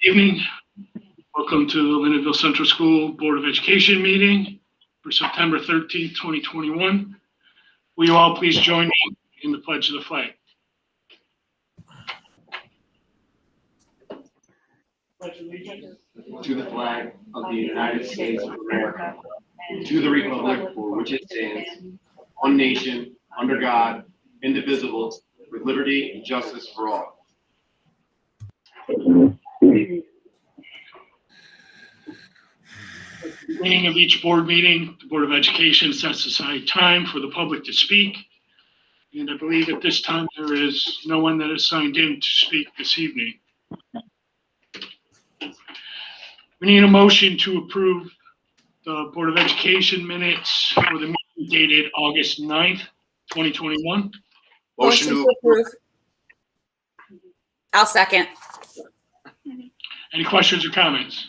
Evening. Welcome to the Lindenville Central School Board of Education meeting for September 13th, 2021. Will you all please join me in the pledge of the flag? Pledge allegiance to the flag of the United States of America, to the republic for which it stands, one nation, under God, indivisible, with liberty and justice for all. At the beginning of each board meeting, the Board of Education sets aside time for the public to speak. And I believe at this time there is no one that has signed in to speak this evening. We need a motion to approve the Board of Education minutes for the meeting dated August 9th, 2021. Motion to approve. I'll second. Any questions or comments?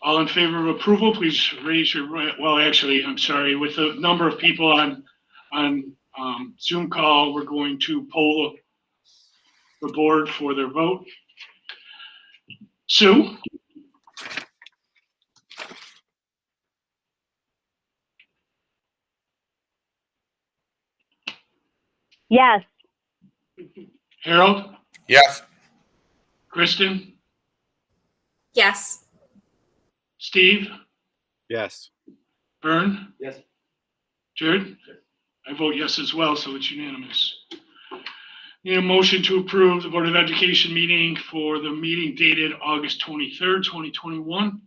All in favor of approval, please raise your right. Well, actually, I'm sorry. With the number of people on Zoom call, we're going to poll the board for their vote. Sue? Yes. Harold? Yes. Kristen? Yes. Steve? Yes. Vern? Yes. Jared? I vote yes as well, so it's unanimous. Need a motion to approve the Board of Education meeting for the meeting dated August 23rd, 2021.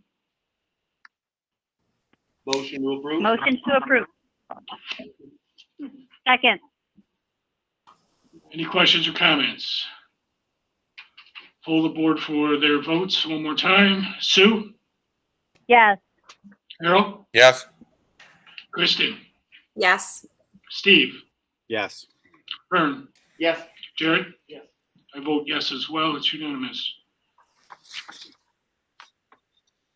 Motion to approve. Motion to approve. Second. Any questions or comments? Poll the board for their votes one more time. Sue? Yes. Harold? Yes. Kristen? Yes. Steve? Yes. Vern? Yes. Jared? Yes. I vote yes as well. It's unanimous.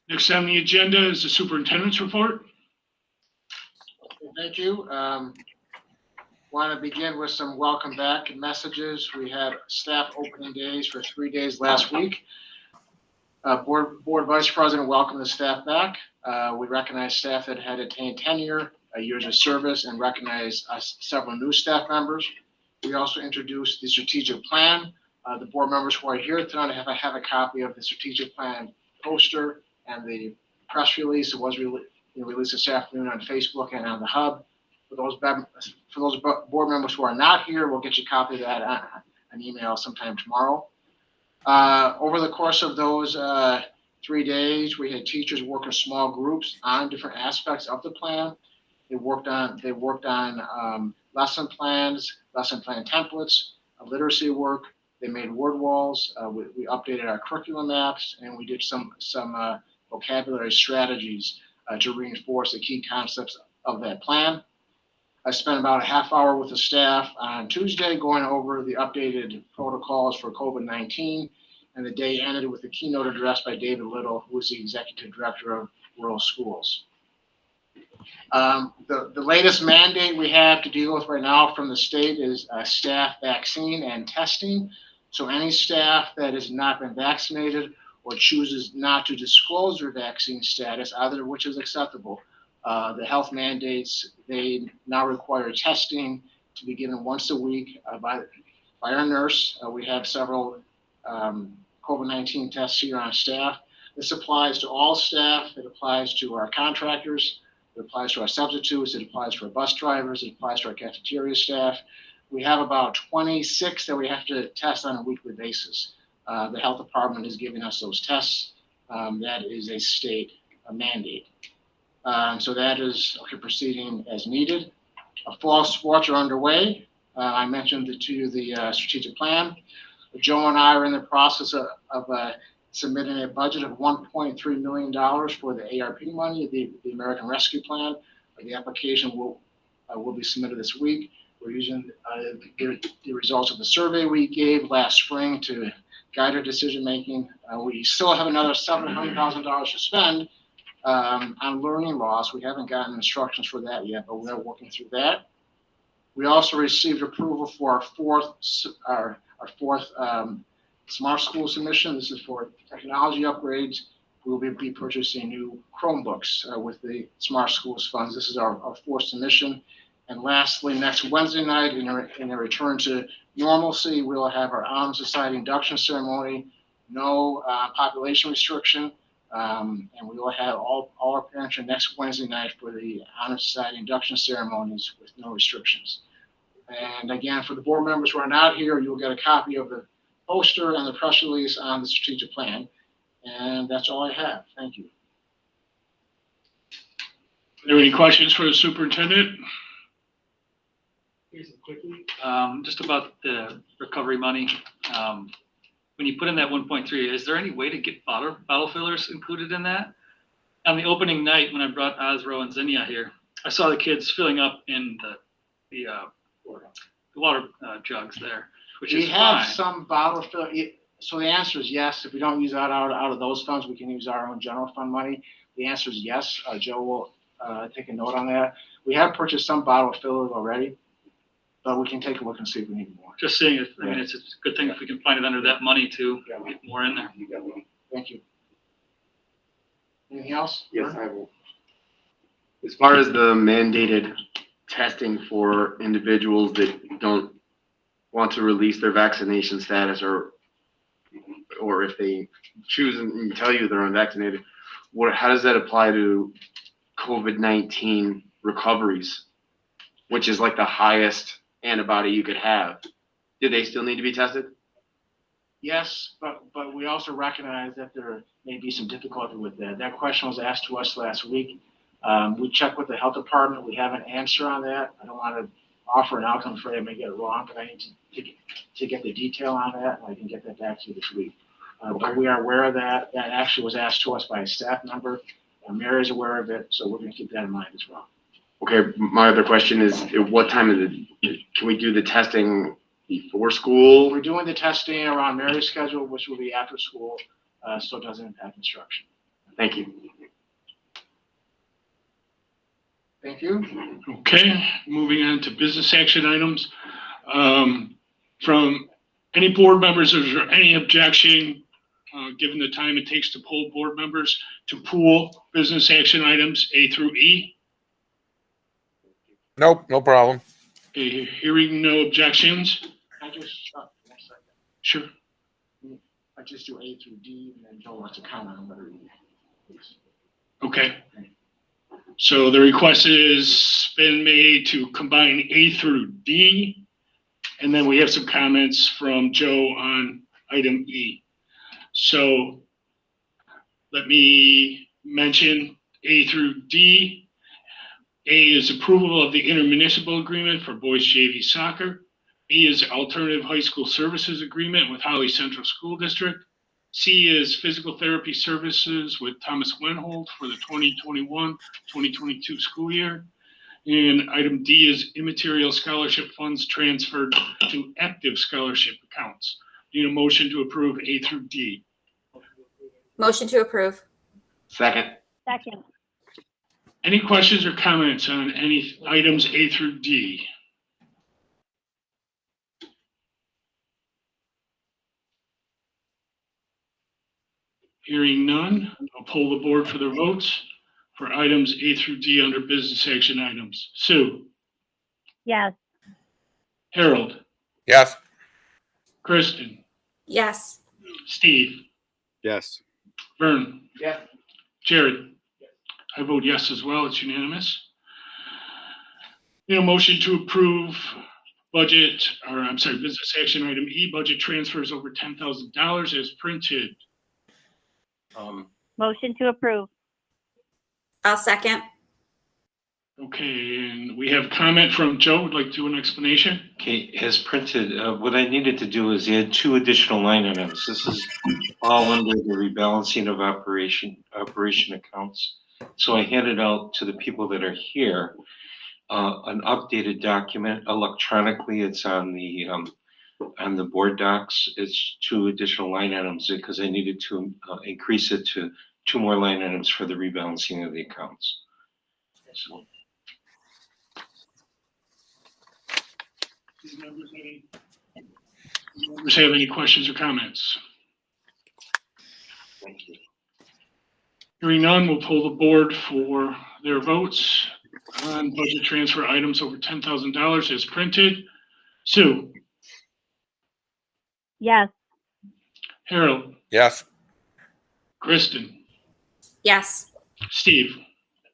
Next on the agenda is the superintendent's report. Thank you. Want to begin with some welcome back messages. We had staff opening days for 3 days last week. Board Vice President welcomed the staff back. We recognize staff that had attained tenure, years of service, and recognize several new staff members. We also introduced the strategic plan. The board members who are here tonight have a copy of the strategic plan poster and the press release. It was released this afternoon on Facebook and on the hub. For those board members who are not here, we'll get you a copy of that on an email sometime tomorrow. Over the course of those 3 days, we had teachers work in small groups on different aspects of the plan. They worked on lesson plans, lesson plan templates, literacy work. They made word walls. We updated our curriculum maps, and we did some vocabulary strategies to reinforce the key concepts of that plan. I spent about a half hour with the staff on Tuesday going over the updated protocols for COVID-19, and the day ended with a keynote address by David Little, who is the Executive Director of Rural Schools. The latest mandate we have to deal with right now from the state is staff vaccine and testing. So any staff that has not been vaccinated or chooses not to disclose their vaccine status, either of which is acceptable, the health mandates, they now require testing to be given once a week by our nurse. We have several COVID-19 tests here on staff. This applies to all staff. It applies to our contractors. It applies to our substitutes. It applies to our bus drivers. It applies to our cafeteria staff. We have about 26 that we have to test on a weekly basis. The health department is giving us those tests. That is a state mandate. So that is proceeding as needed. Fall sports are underway. I mentioned to you the strategic plan. Joe and I are in the process of submitting a budget of $1.3 million for the ARP money, the American Rescue Plan. The application will be submitted this week. We're using the results of the survey we gave last spring to guide our decision-making. We still have another $700,000 to spend on learning loss. We haven't gotten instructions for that yet, but we are working through that. We also received approval for our fourth smart school submission. This is for technology upgrades. We will be purchasing new Chromebooks with the smart schools funds. This is our fourth submission. And lastly, next Wednesday night, in a return to normalcy, we will have our Honor Society induction ceremony. No population restriction. And we will have all our parents next Wednesday night for the Honor Society induction ceremonies with no restrictions. And again, for the board members who are not here, you'll get a copy of the poster and the press release on the strategic plan. And that's all I have. Thank you. Are there any questions for the superintendent? Just about the recovery money. When you put in that 1.3, is there any way to get bottle fillers included in that? On the opening night, when I brought Osro and Zinnia here, I saw the kids filling up in the water jugs there, which is We have fine. some bottle fill. So the answer is yes. If we don't use that out of those funds, we can use our own general fund money. The answer is yes. Joe will take a note on that. We have purchased some bottle fillers already, but we can take a look and see if we need more. Just saying, I mean, it's a good thing if we can find it under that money to get more in there. Thank you. Anything else? Yes, I will. As far as the mandated testing for individuals that don't want to release their vaccination status, or if they choose and tell you they're unvaccinated, how does that apply to COVID-19 recoveries, which is like the highest antibody you could have? Do they still need to be tested? Yes, but we also recognize that there may be some difficulty with that. That question was asked to us last week. We checked with the health department. We have an answer on that. I don't want to offer an outcome. I'm afraid I may get it wrong, but I need to get the detail on that, and I can get that back to you this week. But we are aware of that. That actually was asked to us by a staff member. Mary's aware of it, so we're going to keep that in mind as well. Okay, my other question is, at what time can we do the testing before school? We're doing the testing around Mary's schedule, which will be after school, so it doesn't impact instruction. Thank you. Thank you. Okay, moving on to business action items. From any board members, is there any objection, given the time it takes to poll board members, to pool business action items A through E? Nope, no problem. Okay, hearing no objections. I just, 1 second. Sure. I just do A through D, and then Joe wants to comment on whether he. Okay. So the request has been made to combine A through D. And then we have some comments from Joe on item E. So let me mention A through D. A is approval of the intermunicipal agreement for boys JV soccer. B is alternative high school services agreement with Holly Central School District. C is physical therapy services with Thomas Wenhold for the 2021-2022 school year. And item D is immaterial scholarship funds transferred to active scholarship accounts. Need a motion to approve A through D. Motion to approve. Second. Second. Any questions or comments on any items A through D? Hearing none, I'll poll the board for their votes for items A through D under business action items. Sue, Yes. Harold, Yes. Kristen, Yes. Steve, Yes. Vern, Yes. Jared. I vote yes as well. It's unanimous. Need a motion to approve business action item E, budget transfers over $10,000 as printed. Motion to approve. I'll second. Okay, and we have comment from Joe. Would like to do an explanation? Okay, as printed, what I needed to do is add 2 additional line items. This is all under the rebalancing of operation accounts. So I handed out to the people that are here an updated document electronically. It's on the on the board docs. It's 2 additional line items because I needed to increase it to 2 more line items for the rebalancing of the accounts. So, Do members have any questions or comments? thank you. Hearing none, we'll poll the board for their votes on budget transfer items over $10,000 as printed. Sue, Yes. Harold, Yes. Kristen, Yes. Steve,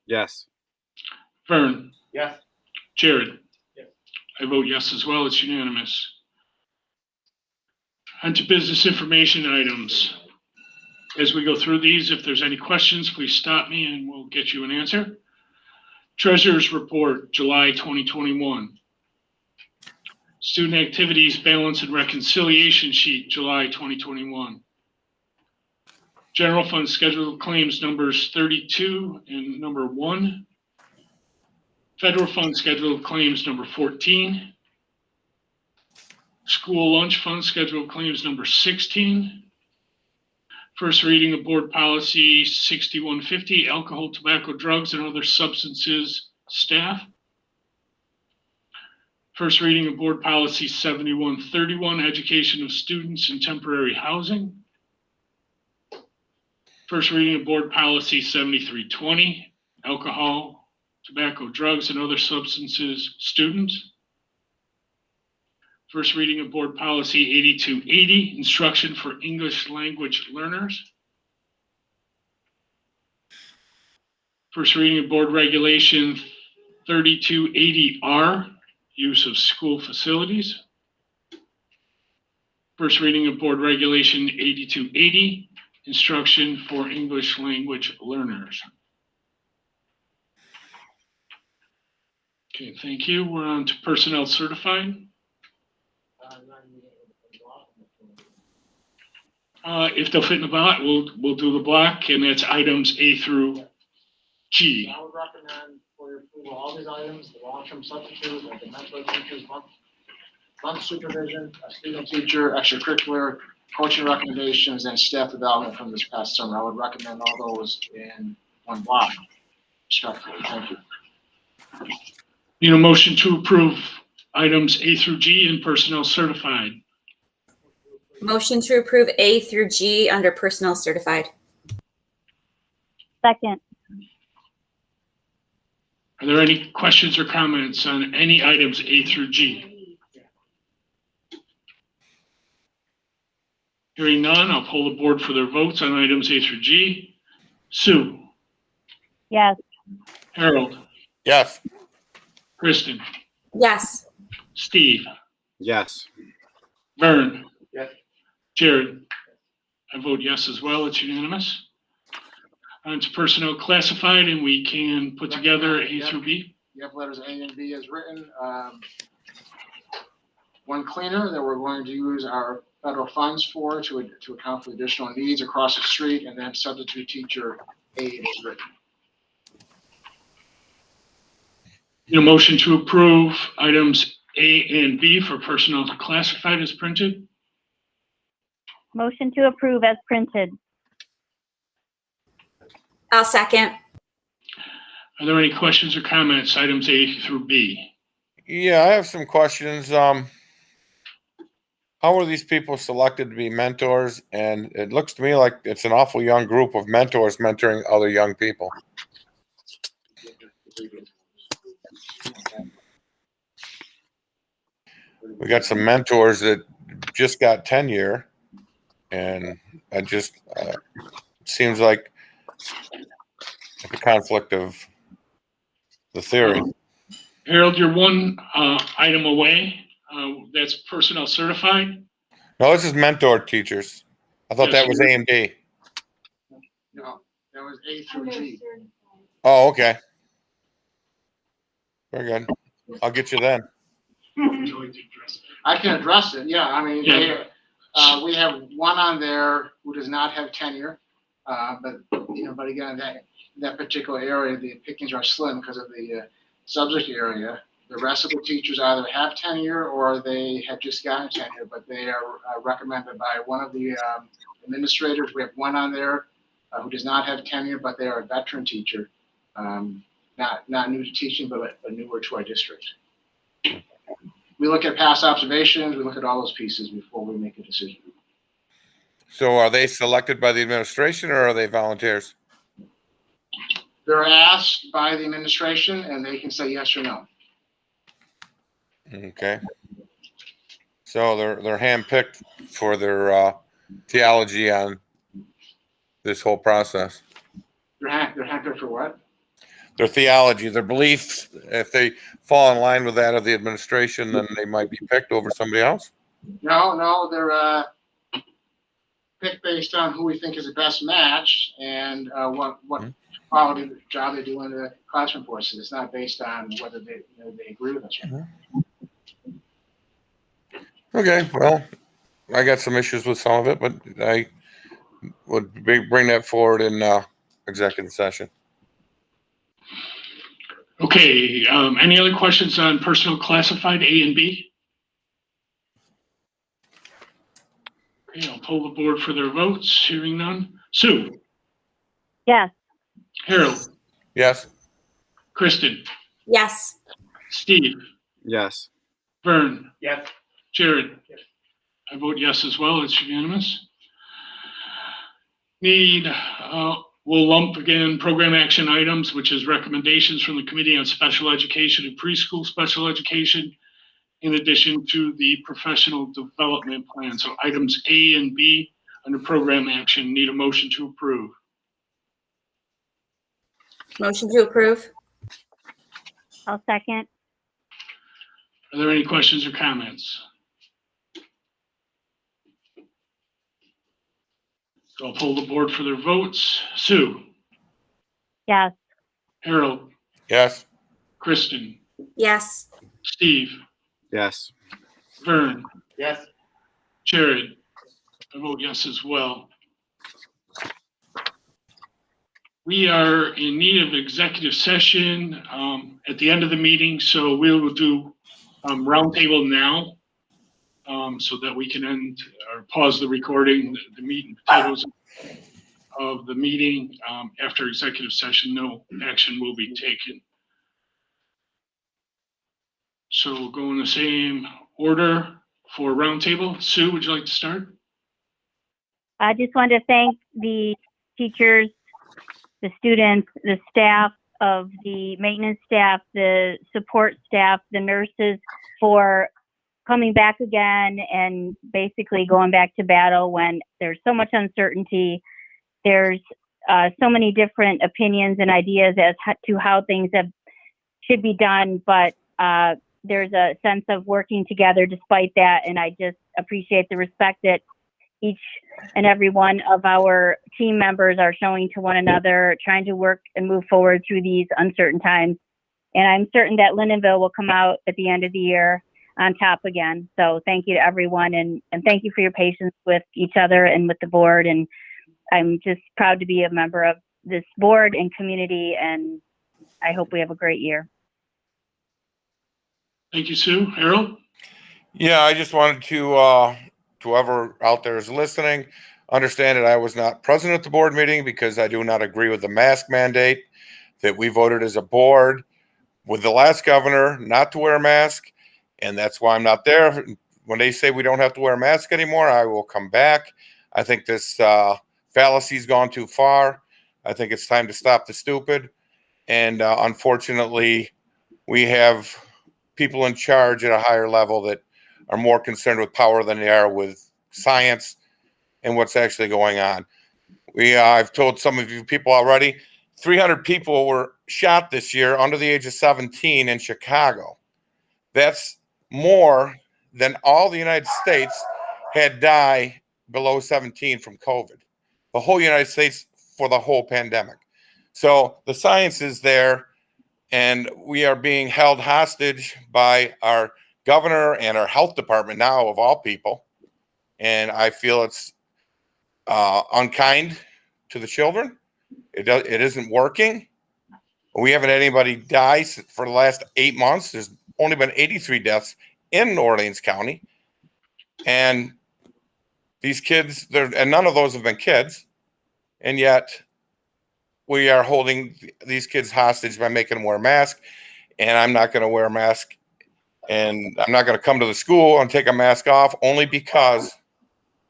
Yes. Vern, Yes. Jared. Yes. I vote yes as well. It's unanimous. On to business information items. As we go through these, if there's any questions, please stop me and we'll get you an answer. Treasurer's Report, July 2021. Student Activities Balance and Reconciliation Sheet, July 2021. General Fund Schedule of Claims numbers 32 and number 1. Federal Fund Schedule of Claims number 14. School Lunch Fund Schedule of Claims number 16. First reading of Board Policy 6150, Alcohol, Tobacco, Drugs, and Other Substances, Staff. First reading of Board Policy 7131, Education of Students in Temporary Housing. First reading of Board Policy 7320, Alcohol, Tobacco, Drugs, and Other Substances, Students. First reading of Board Policy 8280, Instruction for English Language Learners. First reading of Board Regulation 3280R, Use of School Facilities. First reading of Board Regulation 8280, Instruction for English Language Learners. Okay, thank you. We're on to Personnel Certified. If they'll fit in the block, we'll do the block, and that's items A through G. I would recommend for your approval, all these items, the long-term substitute, like the mentor teachers, month supervision, a student teacher, extracurricular, coaching recommendations, and staff development from this past summer. I would recommend all those in one block. Respectfully, thank you. Need a motion to approve items A through G in Personnel Certified. Motion to approve A through G under Personnel Certified. Second. Are there any questions or comments on any items A through G? Hearing none, I'll poll the board for their votes on items A through G. Sue, Yes. Harold, Yes. Kristen, Yes. Steve, Yes. Vern. Yes. Jared. I vote yes as well. It's unanimous. On to Personnel Classified, and we can put together A through B. You have letters A and B as written. One cleaner that we're going to use our federal funds for to account for additional needs across the street, and then substitute teacher aid is written. Need a motion to approve items A and B for Personnel Classified as printed. Motion to approve as printed. I'll second. Are there any questions or comments, items A through B? Yeah, I have some questions. How are these people selected to be mentors? And it looks to me like it's an awful young group of mentors mentoring other young people. We got some mentors that just got tenure, and I just seems like a conflict of the theory. Harold, you're one item away. That's Personnel Certified. No, this is mentor teachers. I thought that was A and B. No, that was A through G. Oh, okay. Very good. I'll get you then. I can address it, yeah, I mean, Yeah. we have one on there who does not have tenure, but again, that particular area, the pickings are slim because of the subject area. The rest of the teachers either have tenure or they have just gotten tenure, but they are recommended by one of the administrators. We have one on there who does not have tenure, but they are a veteran teacher, not new to teaching, but newer to our district. We look at past observations. We look at all those pieces before we make a decision. So are they selected by the administration or are they volunteers? They're asked by the administration, and they can say yes or no. Okay. So they're handpicked for their theology on this whole process. They're handpicked for what? Their theology, their beliefs. If they fall in line with that of the administration, then they might be picked over somebody else. No, they're picked based on who we think is the best match and what quality job they do in the classroom for us. It's not based on whether they agree with us. Okay, well, I got some issues with some of it, but I would bring that forward in executive session. Okay, any other questions on personnel classified A and B? Okay, I'll poll the board for their votes. Hearing none. Sue, Yes. Harold, Yes. Kristen, Yes. Steve, Yes. Vern, Yes. Jared. I vote yes as well. It's unanimous. We'll lump again program action items, which is recommendations from the Committee on Special Education and Preschool Special Education, in addition to the professional development plan. So items A and B under program action need a motion to approve. Motion to approve. I'll second. Are there any questions or comments? So I'll poll the board for their votes. Sue, Yes. Harold, Yes. Kristen, Yes. Steve, Yes. Vern, Yes. Jared. I vote yes as well. We are in need of executive session at the end of the meeting, so we will do roundtable now so that we can end or pause the recording, the meat and potatoes of the meeting. After executive session, no action will be taken. So we'll go in the same order for roundtable. Sue, would you like to start? I just wanted to thank the teachers, the students, the staff of the maintenance staff, the support staff, the nurses for coming back again and basically going back to battle when there's so much uncertainty. There's so many different opinions and ideas as to how things should be done, but there's a sense of working together despite that, and I just appreciate the respect that each and every one of our team members are showing to one another, trying to work and move forward through these uncertain times. And I'm certain that Lindenville will come out at the end of the year on top again. So thank you to everyone, and thank you for your patience with each other and with the board. And I'm just proud to be a member of this board and community, and I hope we have a great year. Thank you, Sue. Harold? Yeah, I just wanted to whoever out there is listening, understand that I was not present at the board meeting because I do not agree with the mask mandate that we voted as a board with the last governor not to wear a mask. And that's why I'm not there. When they say we don't have to wear a mask anymore, I will come back. I think this fallacy's gone too far. I think it's time to stop the stupid. And unfortunately, we have people in charge at a higher level that are more concerned with power than they are with science and what's actually going on. I've told some of you people already, 300 people were shot this year under the age of 17 in Chicago. That's more than all the United States had died below 17 from COVID. The whole United States for the whole pandemic. So the science is there, and we are being held hostage by our governor and our health department now, of all people. And I feel it's unkind to the children. It isn't working. We haven't had anybody die for the last 8 months. There's only been 83 deaths in Orleans County. And these kids, and none of those have been kids. And yet we are holding these kids hostage by making them wear a mask. And I'm not going to wear a mask. And I'm not going to come to the school and take a mask off, only because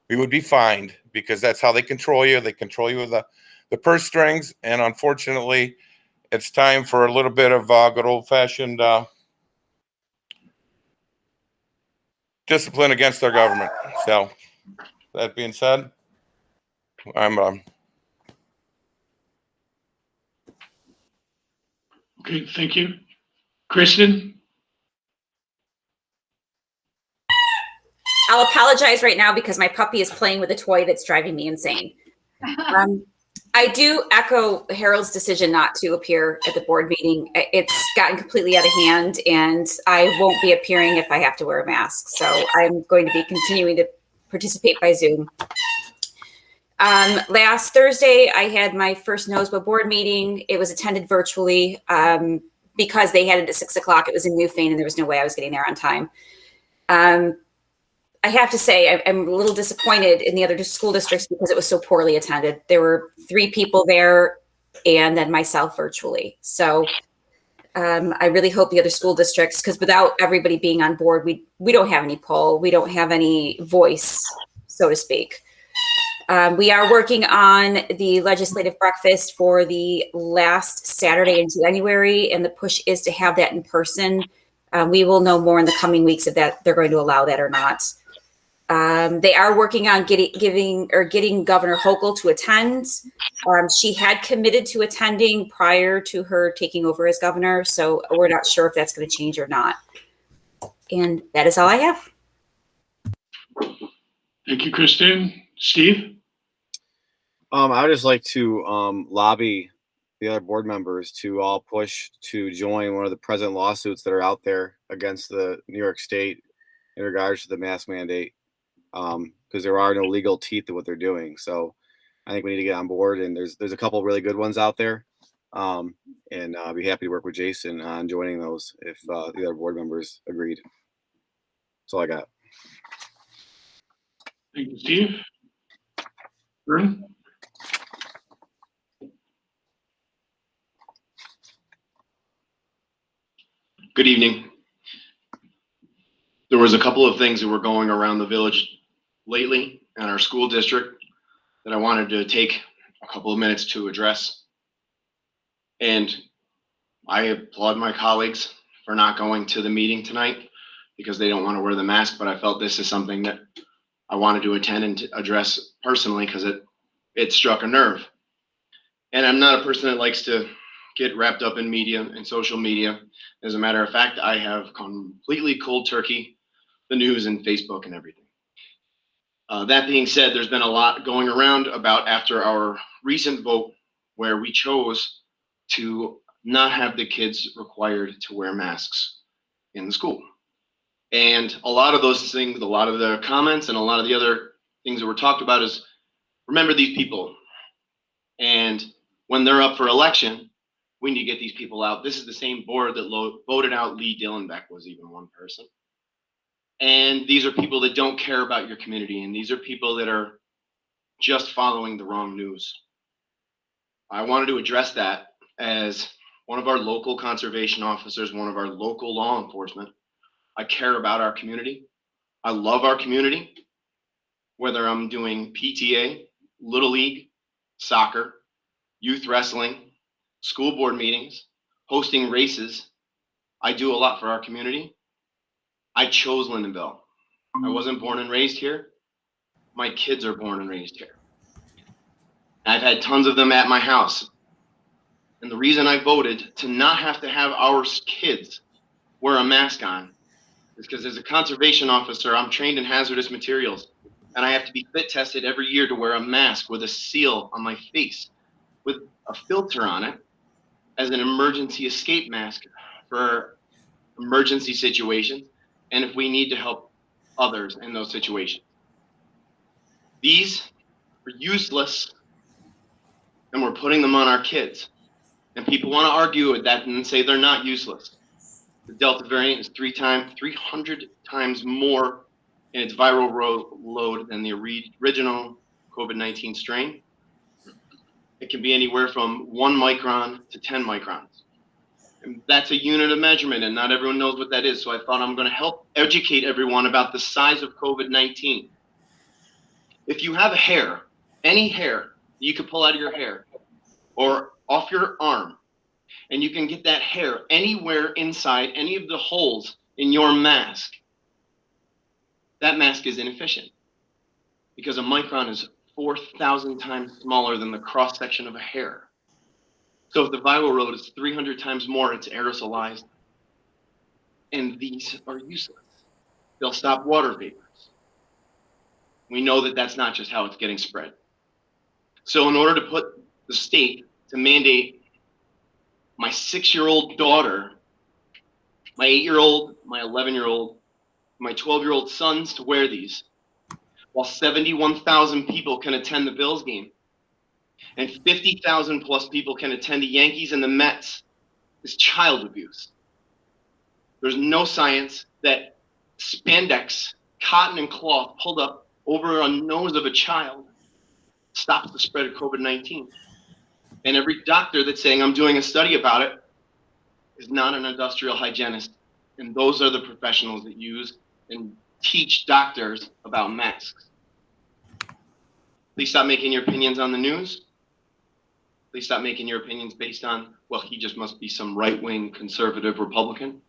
we would be fined, because that's how they control you. They control you with the purse strings. And unfortunately, it's time for a little bit of good old-fashioned discipline against their government. So that being said, I'm Okay, thank you. Kristen? I'll apologize right now because my puppy is playing with a toy that's driving me insane. I do echo Harold's decision not to appear at the board meeting. It's gotten completely out of hand, and I won't be appearing if I have to wear a mask. So I'm going to be continuing to participate by Zoom. Last Thursday, I had my first NOSBA board meeting. It was attended virtually because they had it at 6 o'clock. It was in Newfane, and there was no way I was getting there on time. I have to say, I'm a little disappointed in the other school districts because it was so poorly attended. There were 3 people there and then myself virtually. So I really hope the other school districts, because without everybody being on board, we don't have any pull. We don't have any voice, so to speak. We are working on the legislative breakfast for the last Saturday in January, and the push is to have that in person. We will know more in the coming weeks if that they're going to allow that or not. They are working on getting Governor Hochul to attend. She had committed to attending prior to her taking over as governor, so we're not sure if that's going to change or not. And that is all I have. Thank you, Kristen. Steve? I would just like to lobby the other board members to all push to join one of the present lawsuits that are out there against the New York State in regards to the mask mandate, because there are no legal teeth to what they're doing. So I think we need to get on board, and there's a couple really good ones out there, and I'll be happy to work with Jason on joining those if the other board members agreed. That's all I got. Thank you, Steve. Vern? Good evening. There was a couple of things that were going around the village lately in our school district that I wanted to take a couple of minutes to address. And I applaud my colleagues for not going to the meeting tonight because they don't want to wear the mask, but I felt this is something that I wanted to attend and to address personally because it struck a nerve. And I'm not a person that likes to get wrapped up in media and social media. As a matter of fact, I have completely cold turkey the news and Facebook and everything. That being said, there's been a lot going around about after our recent vote where we chose to not have the kids required to wear masks in the school. And a lot of those things, a lot of the comments and a lot of the other things that were talked about is, remember these people. And when they're up for election, we need to get these people out. This is the same board that voted out Lee Dillenbeck was even one person. And these are people that don't care about your community. And these are people that are just following the wrong news. I wanted to address that as one of our local conservation officers, one of our local law enforcement. I care about our community. I love our community, whether I'm doing PTA, Little League, soccer, youth wrestling, school board meetings, hosting races. I do a lot for our community. I chose Lindenville. I wasn't born and raised here. My kids are born and raised here. I've had tons of them at my house. And the reason I voted to not have to have our kids wear a mask on is because as a conservation officer, I'm trained in hazardous materials. And I have to be fit tested every year to wear a mask with a seal on my face with a filter on it as an emergency escape mask for emergency situations and if we need to help others in those situations. These are useless and we're putting them on our kids. And people want to argue with that and say they're not useless. The Delta variant is 300 times more in its viral load than the original COVID-19 strain. It can be anywhere from 1 micron to 10 microns. And that's a unit of measurement, and not everyone knows what that is. So I thought I'm going to help educate everyone about the size of COVID-19. If you have a hair, any hair you could pull out of your hair or off your arm, and you can get that hair anywhere inside any of the holes in your mask, that mask is inefficient because a micron is 4,000 times smaller than the cross section of a hair. So if the viral load is 300 times more, it's aerosolized. And these are useless. They'll stop water vapors. We know that that's not just how it's getting spread. So in order to put the state to mandate my 6-year-old daughter, my 8-year-old, my 11-year-old, my 12-year-old sons to wear these, while 71,000 people can attend the Bills game, and 50,000 plus people can attend the Yankees and the Mets, is child abuse. There's no science that spandex, cotton and cloth pulled up over a nose of a child stops the spread of COVID-19. And every doctor that's saying I'm doing a study about it is not an industrial hygienist. And those are the professionals that use and teach doctors about masks. Please stop making your opinions on the news. Please stop making your opinions based on, well, he just must be some right-wing conservative Republican.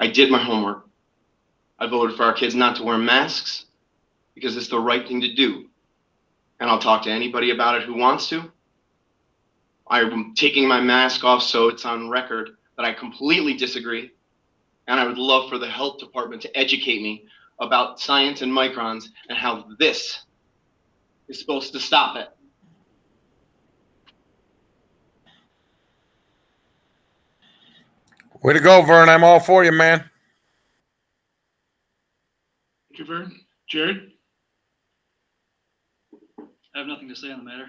I did my homework. I voted for our kids not to wear masks because it's the right thing to do. And I'll talk to anybody about it who wants to. I'm taking my mask off so it's on record that I completely disagree. And I would love for the health department to educate me about science and microns and how this is supposed to stop it. Way to go, Vern. I'm all for you, man. Thank you, Vern. Jared? I have nothing to say on the matter.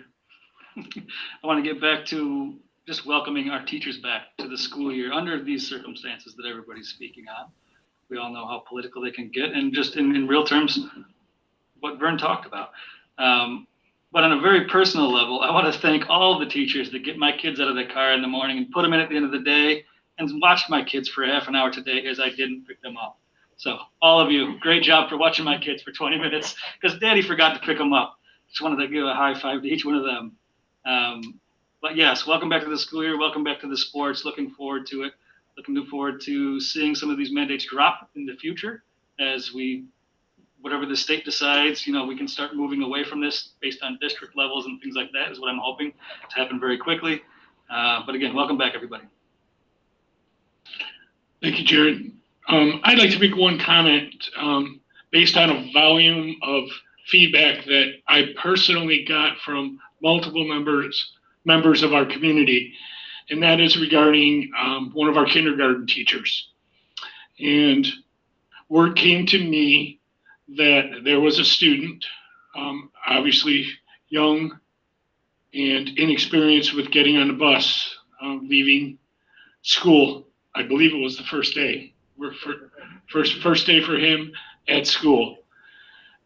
I want to get back to just welcoming our teachers back to the school year under these circumstances that everybody's speaking on. We all know how political they can get, and just in real terms, what Vern talked about. But on a very personal level, I want to thank all the teachers that get my kids out of the car in the morning and put them in at the end of the day and watch my kids for half an hour today as I didn't pick them up. So all of you, great job for watching my kids for 20 minutes because Daddy forgot to pick them up. Just wanted to give a high five to each one of them. But yes, welcome back to the school year. Welcome back to the sports. Looking forward to it. Looking forward to seeing some of these mandates drop in the future as whatever the state decides, we can start moving away from this based on district levels and things like that is what I'm hoping to happen very quickly. But again, welcome back, everybody. Thank you, Jared. I'd like to make one comment based on a volume of feedback that I personally got from multiple members of our community, and that is regarding one of our kindergarten teachers. And word came to me that there was a student, obviously young and inexperienced with getting on the bus, leaving school. I believe it was the first day. First day for him at school.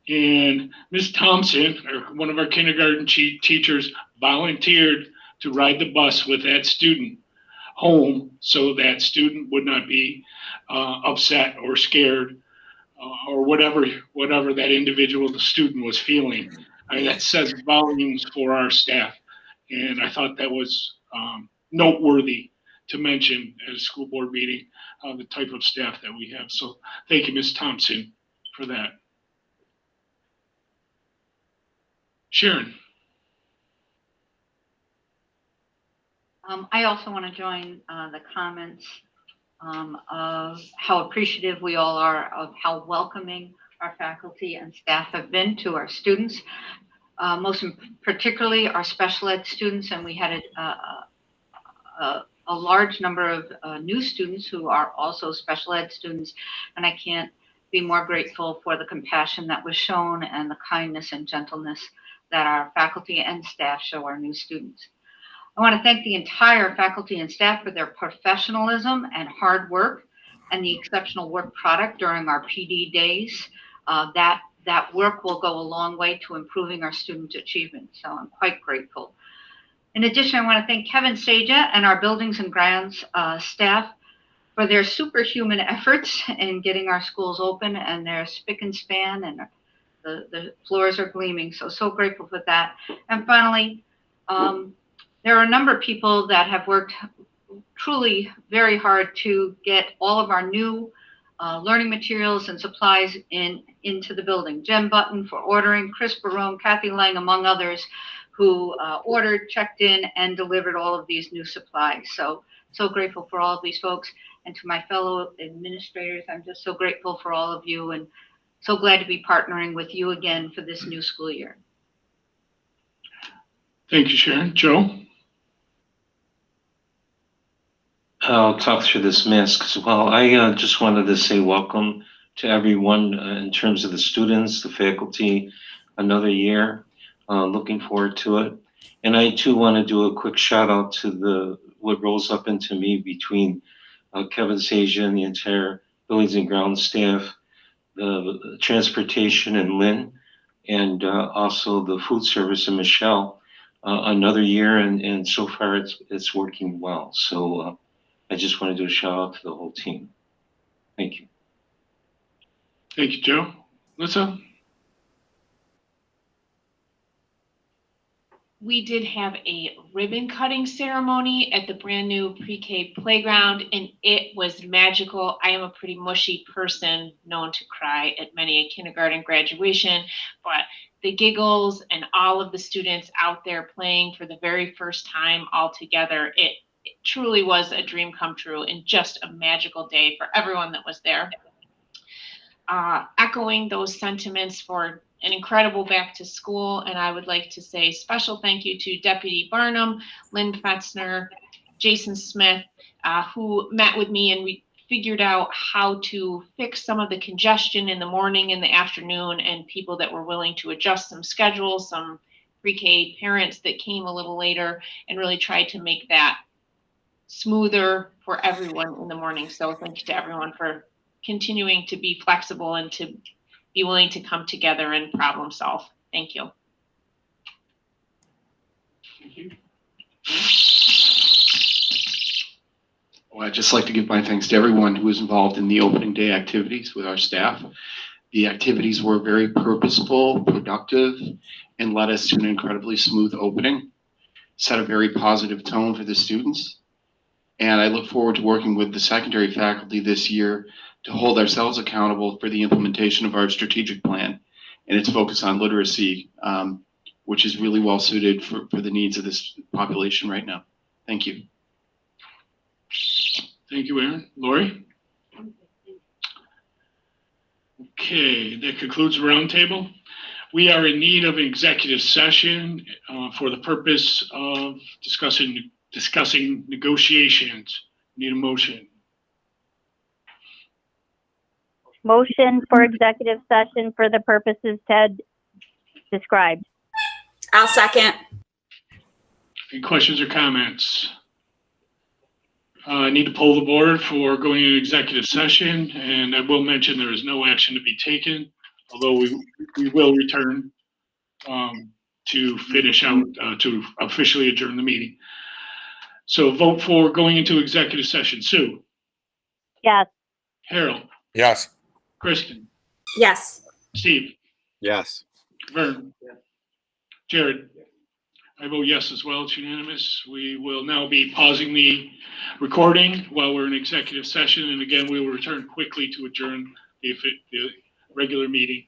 And Ms. Thompson, or one of our kindergarten teachers, volunteered to ride the bus with that student home so that student would not be upset or scared or whatever that individual, the student, was feeling. That says volumes for our staff. And I thought that was noteworthy to mention at a school board meeting, the type of staff that we have. So thank you, Ms. Thompson, for that. Sharon. I also want to join the comments of how appreciative we all are of how welcoming our faculty and staff have been to our students, most particularly our special ed students. And we had a large number of new students who are also special ed students. And I can't be more grateful for the compassion that was shown and the kindness and gentleness that our faculty and staff show our new students. I want to thank the entire faculty and staff for their professionalism and hard work and the exceptional work product during our PD days. That work will go a long way to improving our student achievement. So I'm quite grateful. In addition, I want to thank Kevin Saja and our buildings and grounds staff for their superhuman efforts in getting our schools open, and their spick and span, and the floors are gleaming. So grateful for that. And finally, there are a number of people that have worked truly very hard to get all of our new learning materials and supplies into the building. Jen Button for ordering, Chris Barone, Kathy Lang, among others, who ordered, checked in, and delivered all of these new supplies. So grateful for all of these folks. And to my fellow administrators, I'm just so grateful for all of you, and so glad to be partnering with you again for this new school year. Thank you, Sharon. Joe? I'll talk through this mask as well. I just wanted to say welcome to everyone in terms of the students, the faculty, another year. Looking forward to it. And I too want to do a quick shout out to what rolls up into me between Kevin Saja and the entire buildings and grounds staff, the transportation and Lynn, and also the food service and Michelle. Another year, and so far it's working well. So I just want to do a shout out to the whole team. Thank you. Thank you, Joe. Lisa? We did have a ribbon cutting ceremony at the brand new pre-K playground, and it was magical. I am a pretty mushy person, known to cry at many a kindergarten graduation, but the giggles and all of the students out there playing for the very first time all together, it truly was a dream come true, and just a magical day for everyone that was there. Echoing those sentiments for an incredible back to school, and I would like to say special thank you to Deputy Barnum, Lynn Fetzner, Jason Smith, who met with me, and we figured out how to fix some of the congestion in the morning and the afternoon, and people that were willing to adjust some schedules, some pre-K parents that came a little later, and really tried to make that smoother for everyone in the morning. So thank you to everyone for continuing to be flexible and to be willing to come together and problem solve. Thank you. Thank you. Well, I'd just like to give my thanks to everyone who was involved in the opening day activities with our staff. The activities were very purposeful, productive, and led us to an incredibly smooth opening, set a very positive tone for the students. And I look forward to working with the secondary faculty this year to hold ourselves accountable for the implementation of our strategic plan and its focus on literacy, which is really well suited for the needs of this population right now. Thank you. Thank you, Aaron. Lori? Okay, that concludes the roundtable. We are in need of an executive session for the purpose of discussing negotiations. Need a motion. Motion for executive session for the purposes Ted described. I'll second. Any questions or comments? I need to poll the board for going into executive session, and I will mention there is no action to be taken, although we will return to finish out, to officially adjourn the meeting. So vote for going into executive session. Sue? Yes. Harold? Yes. Kristen? Yes. Steve? Yes. Vern? Jared? I vote yes as well. It's unanimous. We will now be pausing the recording while we're in executive session. And again, we will return quickly to adjourn the regular meeting.